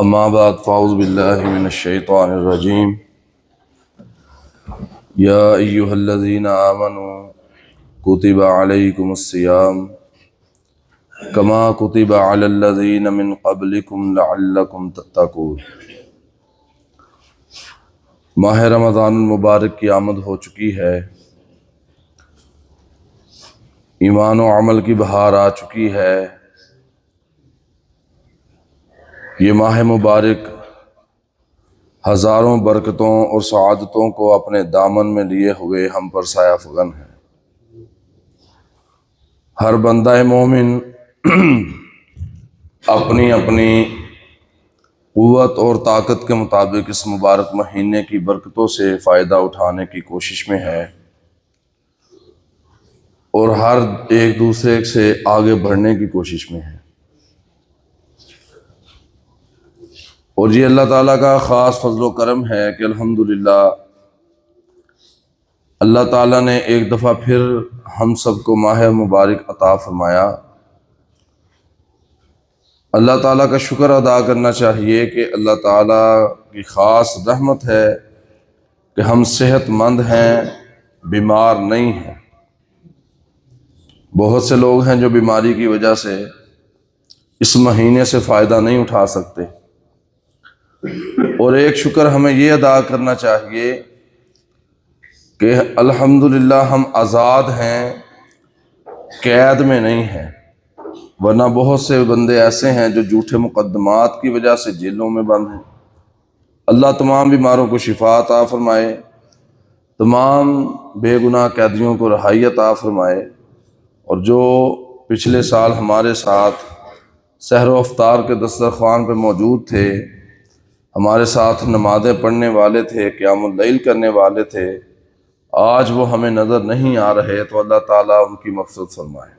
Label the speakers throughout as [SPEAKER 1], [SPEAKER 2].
[SPEAKER 1] اما بعد فاعوذ باللہ من الشیطان الرجیم یا ایہا الذین آمنوا کتب علیکم الصیام کما کتب علی الذین من قبلکم لعلکم تتقون۔ ماہ رمضان المبارک کی آمد ہو چکی ہے، ایمان و عمل کی بہار آ چکی ہے۔ یہ ماہ مبارک ہزاروں برکتوں اور سعادتوں کو اپنے دامن میں لیے ہوئے ہم پر سایہ فگن ہے۔ ہر بندہ مومن اپنی اپنی قوت اور طاقت کے مطابق اس مبارک مہینے کی برکتوں سے فائدہ اٹھانے کی کوشش میں ہے، اور ہر ایک دوسرے سے آگے بڑھنے کی کوشش میں ہے۔ اور یہ اللہ تعالیٰ کا خاص فضل و کرم ہے کہ الحمدللہ اللہ تعالیٰ نے ایک دفعہ پھر ہم سب کو ماہ مبارک عطا فرمایا۔ اللہ تعالیٰ کا شکر ادا کرنا چاہیے کہ اللہ تعالیٰ کی خاص رحمت ہے کہ ہم صحت مند ہیں، بیمار نہیں ہیں۔ بہت سے لوگ ہیں جو بیماری کی وجہ سے اس مہینے سے فائدہ نہیں اٹھا سکتے، اور ایک شکر ہمیں یہ ادا کرنا چاہیے کہ الحمدللہ ہم آزاد ہیں، قید میں نہیں ہیں، ورنہ بہت سے بندے ایسے ہیں جو جھوٹے مقدمات کی وجہ سے جیلوں میں بند ہیں۔ اللہ تمام بیماروں کو شفا عطا فرمائے، تمام بے گناہ قیدیوں کو رہائی عطا فرمائے، اور جو پچھلے سال ہمارے ساتھ سحر و افطار کے دسترخوان پہ موجود تھے، ہمارے ساتھ نمازیں پڑھنے والے تھے، قیام اللیل کرنے والے تھے، آج وہ ہمیں نظر نہیں آ رہے، تو اللہ تعالیٰ ان کی مغفرت فرمائے۔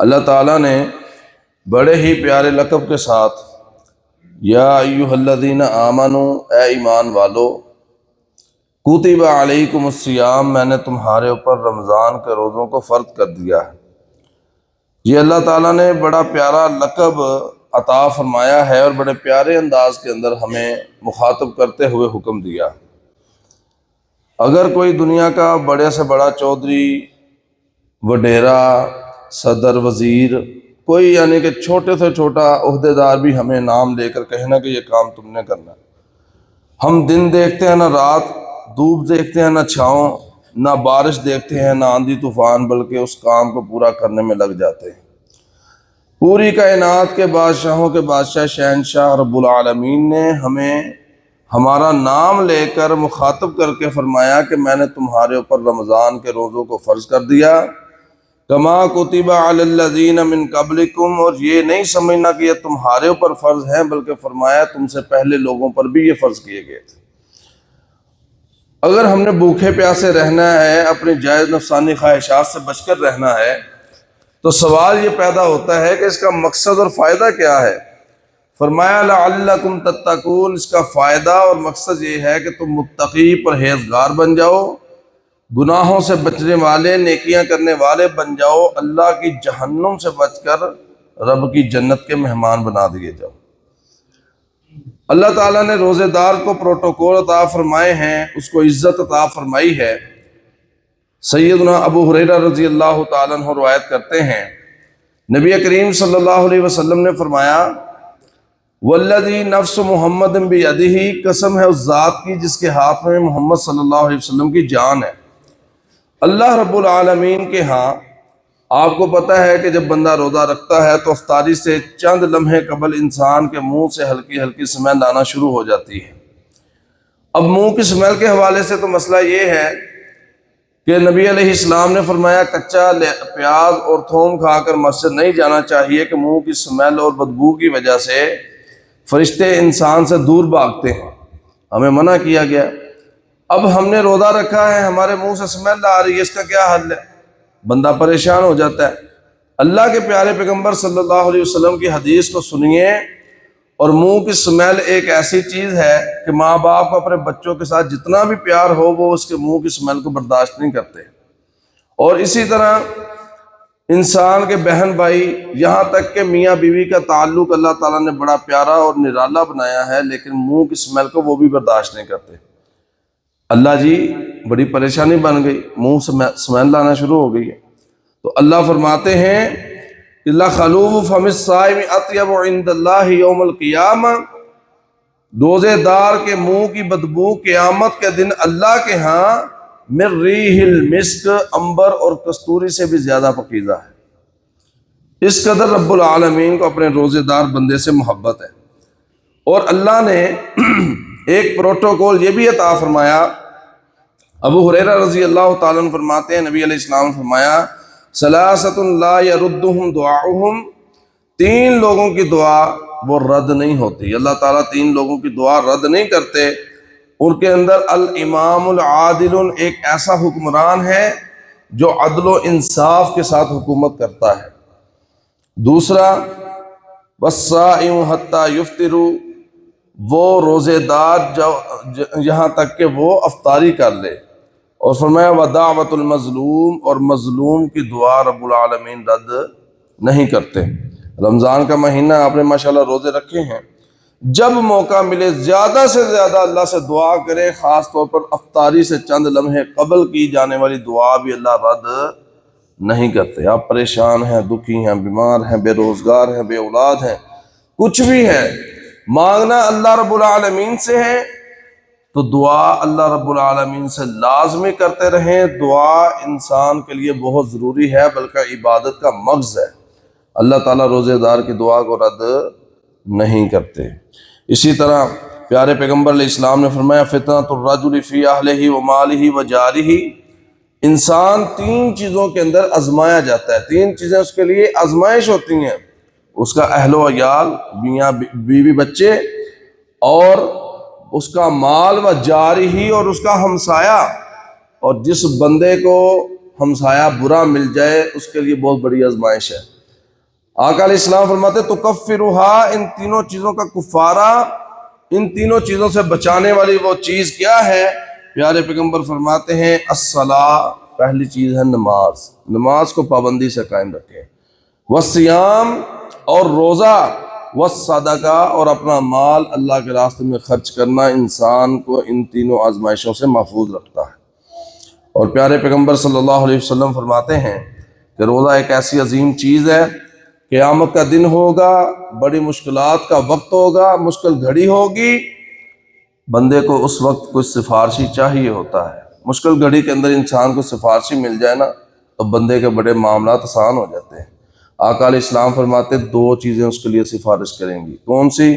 [SPEAKER 1] اللہ تعالیٰ نے بڑے ہی پیارے لقب کے ساتھ یا ایھا الذین آمنوا، اے ایمان والو، کتب علیکم الصیام، میں نے تمہارے اوپر رمضان کے روزوں کو فرض کر دیا ہے۔ یہ اللہ تعالیٰ نے بڑا پیارا لقب عطا فرمایا ہے، اور بڑے پیارے انداز کے اندر ہمیں مخاطب کرتے ہوئے حکم دیا۔ اگر کوئی دنیا کا بڑے سے بڑا چودھری، وڈیرا، صدر، وزیر، کوئی یعنی کہ چھوٹے سے چھوٹا عہدیدار بھی ہمیں نام لے کر کہنا کہ یہ کام تم نے کرنا ہے، ہم دن دیکھتے ہیں نہ رات، دھوپ دیکھتے ہیں نہ چھاؤں، نہ بارش دیکھتے ہیں نہ آندھی طوفان، بلکہ اس کام کو پورا کرنے میں لگ جاتے ہیں۔ پوری کائنات کے بادشاہوں کے بادشاہ شہنشاہ رب العالمین نے ہمیں ہمارا نام لے کر مخاطب کر کے فرمایا کہ میں نے تمہارے اوپر رمضان کے روزوں کو فرض کر دیا، کما کتب علی الذین من قبلکم، اور یہ نہیں سمجھنا کہ یہ تمہارے اوپر فرض ہیں، بلکہ فرمایا تم سے پہلے لوگوں پر بھی یہ فرض کیے گئے تھے۔ اگر ہم نے بھوکے پیاسے رہنا ہے، اپنی جائز نفسانی خواہشات سے بچ کر رہنا ہے، تو سوال یہ پیدا ہوتا ہے کہ اس کا مقصد اور فائدہ کیا ہے؟ فرمایا لعلکم تتقون، اس کا فائدہ اور مقصد یہ ہے کہ تم متقی پرہیزگار بن جاؤ، گناہوں سے بچنے والے، نیکیاں کرنے والے بن جاؤ، اللہ کی جہنم سے بچ کر رب کی جنت کے مہمان بنا دیے جاؤ۔ اللہ تعالیٰ نے روزے دار کو پروٹوکول عطا فرمائے ہیں، اس کو عزت عطا فرمائی ہے۔ سیدنا ابو ہریرہ رضی اللہ تعالیٰ عنہ روایت کرتے ہیں، نبی کریم صلی اللہ علیہ وسلم نے فرمایا، والذی نفس محمد بیدہ، قسم ہے اس ذات کی جس کے ہاتھ میں محمد صلی اللہ علیہ وسلم کی جان ہے۔ اللہ رب العالمین کے ہاں آپ کو پتہ ہے کہ جب بندہ روزہ رکھتا ہے تو افطاری سے چند لمحے قبل انسان کے منہ سے ہلکی ہلکی اسمیل آنا شروع ہو جاتی ہے۔ اب منہ کی اسمیل کے حوالے سے تو مسئلہ یہ ہے کہ نبی علیہ السلام نے فرمایا کچا پیاز اور تھوم کھا کر مسجد نہیں جانا چاہیے کہ منہ کی اسمیل اور بدبو کی وجہ سے فرشتے انسان سے دور بھاگتے ہیں، ہمیں منع کیا گیا۔ اب ہم نے روزہ رکھا ہے، ہمارے منہ سے اسمیل آ رہی ہے، اس کا کیا حل ہے؟ بندہ پریشان ہو جاتا ہے۔ اللہ کے پیارے پیغمبر صلی اللہ علیہ وسلم کی حدیث کو سنیے، اور منہ کی اسمیل ایک ایسی چیز ہے کہ ماں باپ کو اپنے بچوں کے ساتھ جتنا بھی پیار ہو وہ اس کے منہ کی اسمیل کو برداشت نہیں کرتے، اور اسی طرح انسان کے بہن بھائی، یہاں تک کہ میاں بیوی کا تعلق اللہ تعالیٰ نے بڑا پیارا اور نرالا بنایا ہے، لیکن منہ کی اسمیل کو وہ بھی برداشت نہیں کرتے۔ اللہ جی بڑی پریشانی بن گئی، منہ سے اسمیل لانا شروع ہو گئی ہے۔ تو اللہ فرماتے ہیں لَخَلُوفُ فَمِ الصَّائِمِ أَطْيَبُ عِندَ اللَّهِ يَوْمَ الْقِيَامَةِ، روزے دار کے منہ کی بدبو قیامت کے دن اللہ کے ہاں من ریح المسک، عنبر اور کستوری سے بھی زیادہ پاکیزہ ہے۔ اس قدر رب العالمین کو اپنے روزے دار بندے سے محبت ہے۔ اور اللہ نے ایک پروٹوکول یہ بھی عطا فرمایا۔ ابو ہریرہ رضی اللہ تعالیٰ عنہ فرماتے ہیں نبی علیہ السلام نے فرمایا ثلاثۃ لا يردهم دعاؤہم، تین لوگوں کی دعا وہ رد نہیں ہوتی، اللہ تعالیٰ تین لوگوں کی دعا رد نہیں کرتے۔ ان کے اندر الامام العادل، ایک ایسا حکمران ہے جو عدل و انصاف کے ساتھ حکومت کرتا ہے۔ دوسرا والصائم حتی یفطر، وہ روزے دار یہاں تک کہ وہ افطاری کر لے۔ اور فرمایا ودعوت المظلوم، اور مظلوم کی دعا رب العالمین رد نہیں کرتے۔ رمضان کا مہینہ آپ نے ماشاءاللہ روزے رکھے ہیں، جب موقع ملے زیادہ سے زیادہ اللہ سے دعا کریں، خاص طور پر افطاری سے چند لمحے قبل کی جانے والی دعا بھی اللہ رد نہیں کرتے۔ آپ پریشان ہیں، دکھی ہیں، بیمار ہیں، بے روزگار ہیں، بے اولاد ہیں، کچھ بھی ہے، مانگنا اللہ رب العالمین سے ہے تو دعا اللہ رب العالمین سے لازمی کرتے رہیں۔ دعا انسان کے لیے بہت ضروری ہے، بلکہ عبادت کا مغز ہے۔ اللہ تعالیٰ روزے دار کی دعا کو رد نہیں کرتے۔ اسی طرح پیارے پیغمبر علیہ السلام نے فرمایا فتنۃ الرجل فی اہلہ و مالہ و جارہ، انسان تین چیزوں کے اندر آزمایا جاتا ہے، تین چیزیں اس کے لیے آزمائش ہوتی ہیں، اس کا اہل و عیال، میاں بیوی بچے، اور اس کا مال و جارہ، اور اس کا ہمسایہ۔ اور جس بندے کو ہمسایہ برا مل جائے اس کے لیے بہت بڑی آزمائش ہے۔ آقا علیہ السلام فرماتے تکفرھا، ان تینوں چیزوں کا کفارہ، ان تینوں چیزوں سے بچانے والی وہ چیز کیا ہے؟ پیارے پیغمبر فرماتے ہیں الصلاۃ، پہلی چیز ہے نماز، نماز کو پابندی سے قائم رکھیں، والصیام، اور روزہ، والصدقہ، اور اپنا مال اللہ کے راستے میں خرچ کرنا انسان کو ان تینوں آزمائشوں سے محفوظ رکھتا ہے۔ اور پیارے پیغمبر صلی اللہ علیہ وسلم فرماتے ہیں کہ روزہ ایک ایسی عظیم چیز ہے، قیامت کا دن ہوگا، بڑی مشکلات کا وقت ہوگا، مشکل گھڑی ہوگی، بندے کو اس وقت کچھ سفارشی چاہیے ہوتا ہے۔ مشکل گھڑی کے اندر انسان کو سفارشی مل جائے نا تو بندے کے بڑے معاملات آسان ہو جاتے ہیں۔ آقا علیہ السلام فرماتے دو چیزیں اس کے لیے سفارش کریں گی، کون سی؟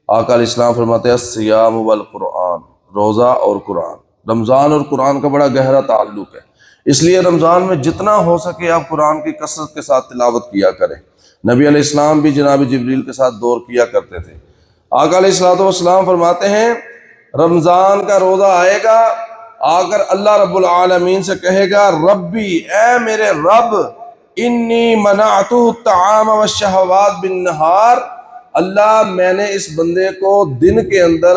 [SPEAKER 1] آقا علیہ السلام فرماتے الصیام والقرآن، روزہ اور قرآن۔ رمضان اور قرآن کا بڑا گہرا تعلق ہے، اس لیے رمضان میں جتنا ہو سکے آپ قرآن کی کثرت کے ساتھ تلاوت کیا کریں۔ نبی علیہ السلام بھی جناب جبریل کے ساتھ دور کیا کرتے تھے۔ آقا علیہ السلام فرماتے ہیں رمضان کا روزہ آئے گا، آگر اللہ رب العالمین سے کہے گا ربی، اے میرے رب، انی منعتہ الطعام والشہوات بالنہار، اللہ میں نے اس بندے کو دن کے اندر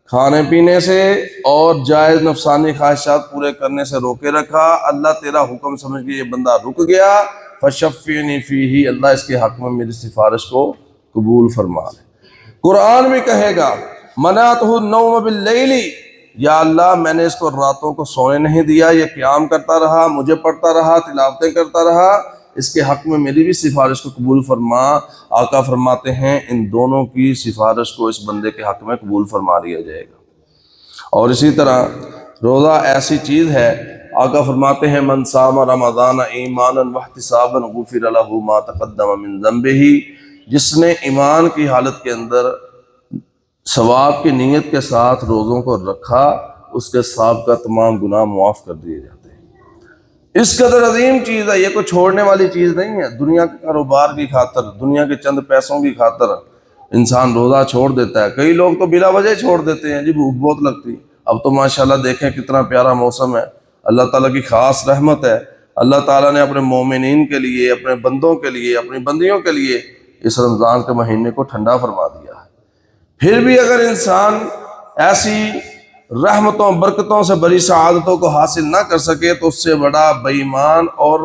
[SPEAKER 1] کھانے پینے سے اور جائز نفسانی خواہشات پورے کرنے سے روکے رکھا، اللہ تیرا حکم سمجھ کے یہ بندہ رک گیا، فشفعنی فیہ، اللہ اس کے حق میں میری سفارش کو قبول فرما لے۔ قرآن بھی کہے گا منعتہ النوم باللیل، یا اللہ میں نے اس کو راتوں کو سونے نہیں دیا، یہ قیام کرتا رہا، مجھے پڑھتا رہا، تلاوتیں کرتا رہا، اس کے حق میں میری بھی سفارش کو قبول فرما۔ آقا فرماتے ہیں ان دونوں کی سفارش کو اس بندے کے حق میں قبول فرما لیا جائے گا۔ اور اسی طرح روزہ ایسی چیز ہے، آقا فرماتے ہیں من صام رمضان ایمانا واحتسابا غفر له ما تقدم من ذنبہ، جس نے ایمان کی حالت کے اندر ثواب کی نیت کے ساتھ روزوں کو رکھا، اس کے سابقہ تمام گناہ معاف کر دیے جاتے ہیں۔ اس قدر عظیم چیز ہے، یہ کوئی چھوڑنے والی چیز نہیں ہے۔ دنیا کے کاروبار کی خاطر، دنیا کے چند پیسوں کی خاطر انسان روزہ چھوڑ دیتا ہے۔ کئی لوگ تو بلا وجہ چھوڑ دیتے ہیں، جی بھوک بہت لگتی۔ اب تو ماشاءاللہ دیکھیں کتنا پیارا موسم ہے، اللہ تعالیٰ کی خاص رحمت ہے، اللہ تعالیٰ نے اپنے مومنین کے لیے، اپنے بندوں کے لیے، اپنی بندیوں کے لیے اس رمضان کے مہینے کو ٹھنڈا فرما دیا ہے۔ پھر بھی اگر انسان ایسی رحمتوں برکتوں سے بڑی سعادتوں کو حاصل نہ کر سکے تو اس سے بڑا بے ایمان اور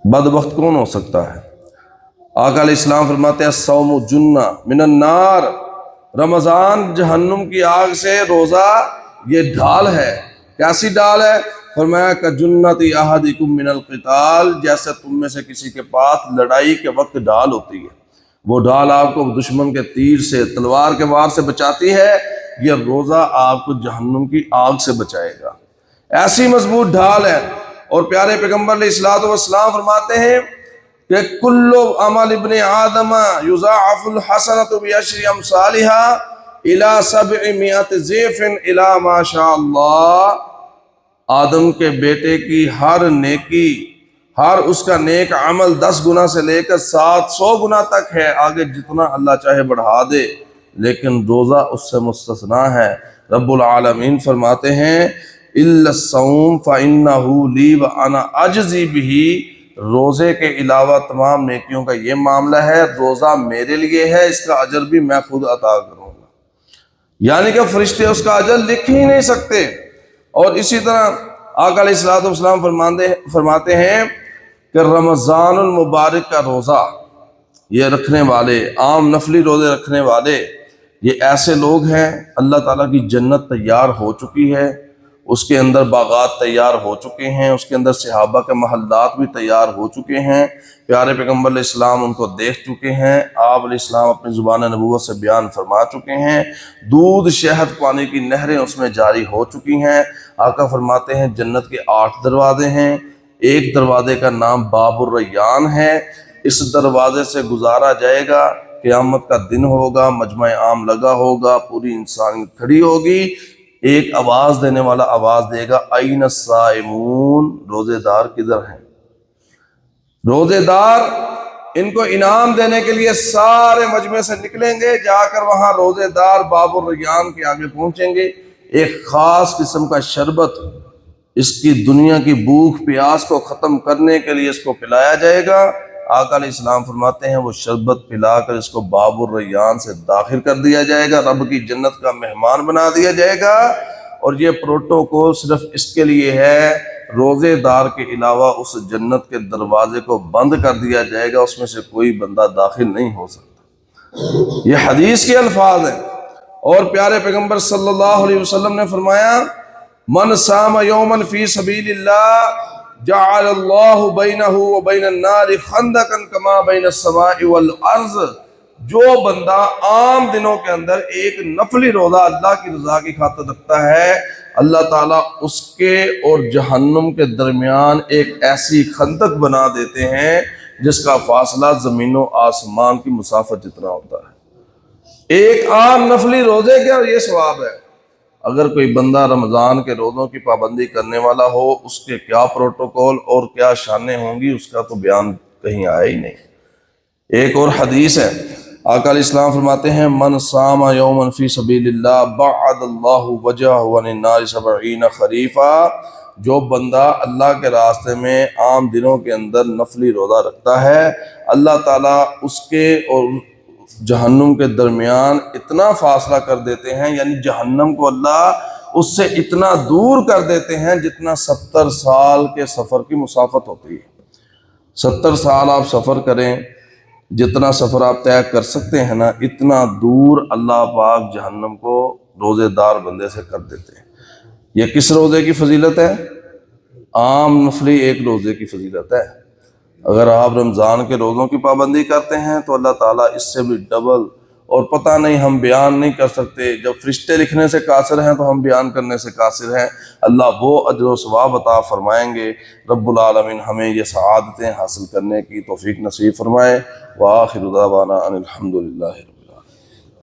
[SPEAKER 1] بدبخت کون ہو سکتا ہے؟ آقا علیہ السلام فرماتے ہیں الصوم جنہ من النار، رمضان جہنم کی آگ سے، روزہ یہ ڈھال ہے۔ کیسی ڈھال ہے؟ فرمایا کہ جنت احدکم من القتال، جیسے تم میں سے کسی کے پاس لڑائی کے وقت ڈھال ہوتی ہے، وہ ڈھال آپ کو دشمن کے تیر سے، تلوار کے وار سے بچاتی ہے، یہ روزہ آپ کو جہنم کی آگ سے بچائے گا۔ ایسی مضبوط ڈھال ہے۔ اور پیارے پیغمبر علیہ الصلوۃ والسلام فرماتے ہیں کہ کل عمل ابن آدم یضاعف الحسنۃ بعشر امثالها الى 700 ضعف الى ما شاء اللہ، آدم کے بیٹے کی ہر نیکی، ہر اس کا نیک عمل 10 گنا سے لے کر 700 گنا تک ہے، آگے جتنا اللہ چاہے بڑھا دے، لیکن روزہ اس سے مستثنا ہے۔ رب العالمین فرماتے ہیں الا الصوم فانه لی وانا اجزی بہ، روزے کے علاوہ تمام نیکیوں کا یہ معاملہ ہے، روزہ میرے لیے ہے، اس کا اجر بھی میں خود عطا کروں گا، یعنی کہ فرشتے اس کا اجر لکھ ہی نہیں سکتے۔ اور اسی طرح آقا علیہ الصلوۃ والسلام فرماتے ہیں کہ رمضان المبارک کا روزہ یہ رکھنے والے، عام نفلی روزے رکھنے والے، یہ ایسے لوگ ہیں اللہ تعالیٰ کی جنت تیار ہو چکی ہے، اس کے اندر باغات تیار ہو چکے ہیں، اس کے اندر صحابہ کے محلات بھی تیار ہو چکے ہیں، پیارے پیغمبر علیہ السلام ان کو دیکھ چکے ہیں، آپ علیہ السلام اپنی زبان نبوت سے بیان فرما چکے ہیں، دودھ شہد پانی کی نہریں اس میں جاری ہو چکی ہیں۔ آقا فرماتے ہیں جنت کے 8 دروازے ہیں، ایک دروازے کا نام باب الریان ہے، اس دروازے سے گزارا جائے گا، قیامت کا دن ہوگا، مجمع عام لگا ہوگا، پوری انسانیت کھڑی ہوگی، ایک آواز دینے والا آواز دے گا این الصائمون، روزے دار کدھر ہیں؟ روزے دار، ان کو انعام دینے کے لیے سارے مجمع سے نکلیں گے، جا کر وہاں روزے دار باب الریان کے آگے پہنچیں گے، ایک خاص قسم کا شربت اس کی دنیا کی بھوک پیاس کو ختم کرنے کے لیے اس کو پلایا جائے گا۔ آقا علیہ السلام فرماتے ہیں وہ شربت پلا کر اس کو باب الریان سے داخل کر دیا جائے گا، رب کی جنت کا مہمان بنا دیا جائے گا۔ اور یہ پروٹوکول صرف اس کے لیے ہے، روزے دار کے علاوہ اس جنت کے دروازے کو بند کر دیا جائے گا، اس میں سے کوئی بندہ داخل نہیں ہو سکتا۔ یہ حدیث کے الفاظ ہیں۔ اور پیارے پیغمبر صلی اللہ علیہ وسلم نے فرمایا من صام یوما فی سبیل اللہ جعل اللہ بینہ وبین النار خندقا کما بین السماء والارض، جو بندہ عام دنوں کے اندر ایک نفلی روزہ اللہ کی رضا کی خاطر رکھتا ہے، اللہ تعالیٰ اس کے اور جہنم کے درمیان ایک ایسی خندق بنا دیتے ہیں جس کا فاصلہ زمین و آسمان کی مسافت جتنا ہوتا ہے۔ ایک عام نفلی روزے کا یہ ثواب ہے۔ اگر کوئی بندہ رمضان کے روزوں کی پابندی کرنے والا ہو، اس کے کیا پروٹوکول اور کیا شانیں ہوں گی، اس کا تو بیان کہیں آیا ہی نہیں۔ ایک اور حدیث ہے، آقا علیہ السلام فرماتے ہیں من صام یوما فی سبیل اللہ بعد اللہ وجہہ عن النار 70 خریفا، جو بندہ اللہ کے راستے میں عام دنوں کے اندر نفلی روزہ رکھتا ہے، اللہ تعالیٰ اس کے اور جہنم کے درمیان اتنا فاصلہ کر دیتے ہیں، یعنی جہنم کو اللہ اس سے اتنا دور کر دیتے ہیں جتنا 70 سال کے سفر کی مسافت ہوتی ہے۔ 70 سال آپ سفر کریں، جتنا سفر آپ طے کر سکتے ہیں نا، اتنا دور اللہ پاک جہنم کو روزے دار بندے سے کر دیتے ہیں۔ یہ کس روزے کی فضیلت ہے؟ عام نفلی ایک روزے کی فضیلت ہے۔ اگر آپ رمضان کے روزوں کی پابندی کرتے ہیں تو اللہ تعالیٰ اس سے بھی ڈبل، اور پتہ نہیں ہم بیان نہیں کر سکتے، جب فرشتے لکھنے سے قاصر ہیں تو ہم بیان کرنے سے قاصر ہیں، اللہ وہ اجر و ثواب عطا فرمائیں گے۔ رب العالمین ہمیں یہ سعادتیں حاصل کرنے کی توفیق نصیب فرمائے۔ وآخر دعوانا ان الحمد للہ۔